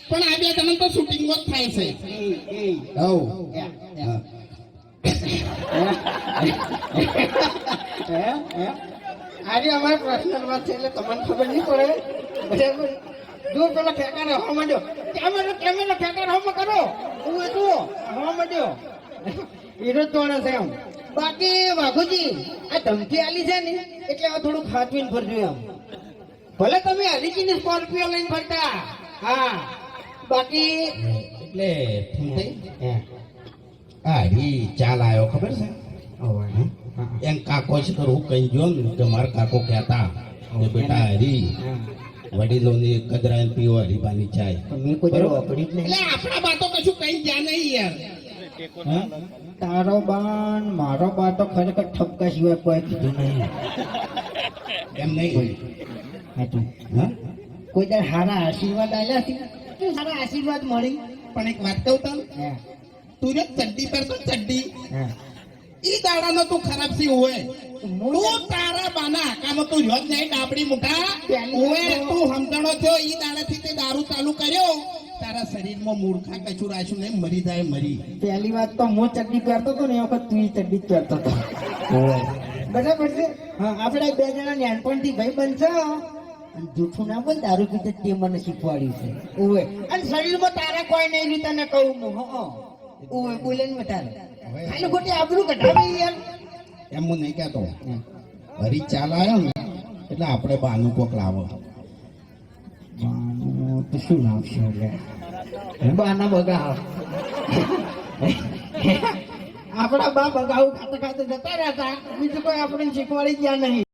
પણ આ બે તમને તો શૂટિંગ જ થાય છે. આજે અમારે પર્સનલ વાત છે એટલે તમને ખબર નહીં પડે. બરાબર જો પેલા ઠેકાને હવા માંડ્યો કેમેરો ઠેકાને હવા કરો હું જુઓ હવા માંડ્યો વિરોધ તોડે છે એમ. બાકી વાઘુજી આ ધમકી આલી છે ને એટલે હવે થોડું ખાચવીને ફરજો એમ. ભલે તમે હરીજીની સ્કોર્પિયો લઈને ફરતા. હા બાકી એટલે હરી ચાલ આવ્યો ખબર છે એમ કાકો છે તો હું કહી ગયો ને કે મારા કાકો કહેતા કે બેટા હરી વડીલોની કદરા પીવો હરીબાની ચાય. મેં કોઈ વાપરી જ નહીં. એટલે આપણા બાતો કશું કઈ ગયા નહીં યાર. તારો બાન મારો બા તો ખરેખર ઠપકા સિવાય કોઈ કીધું નહીં. એમ નહીં કોઈ દર સારા આશીર્વાદ આવ્યા છે સારા આશીર્વાદ મળી. પણ એક વાત કહું તને તું જે ચડ્ડી પહેરતો ચડ્ડી ઈ દાડાનો તું ખરાબ સી હોય તું તારા બાના આકામાં તું રોજ નહીં ડાબડી મુઠા ઓએ તું સમજણો છો ઈ દાડાથી તે દારૂ ચાલુ કર્યો તારા શરીરમાં મૂર્ખા કચું રાખ્યું નહીં મરી જાય મરી. પહેલી વાત તો હું ચડ્ડી પહેરતો હતો ને એ વખત તું ચડ્ડી પહેરતો હતો. બરાબર છે. હા આપણે બે જણા નાનપણથી ભાઈ બનશો. જૂઠું ના બોલ દારૂ પીતે તે મને શીખવાડ્યું છે. ઓવે અને શરીરમાં તારા કોઈ નહીં રહ્યું તને કહું હું. ઓવે બોલે ને તારે ખાલી ખોટી આબરૂ કઢાવી યાર. એમ હું નહીં કહેતો હરી ચાલ આવ્યો ને એટલે આપણે બાનું કોક લાવો. બાનું તો શું લાવશે એટલે બાના બગાવ આપણા બા બગાવું ખાતા ખાતા જતા રહેતા બીજું કોઈ આપણે શીખવાડી ગયા નહીં.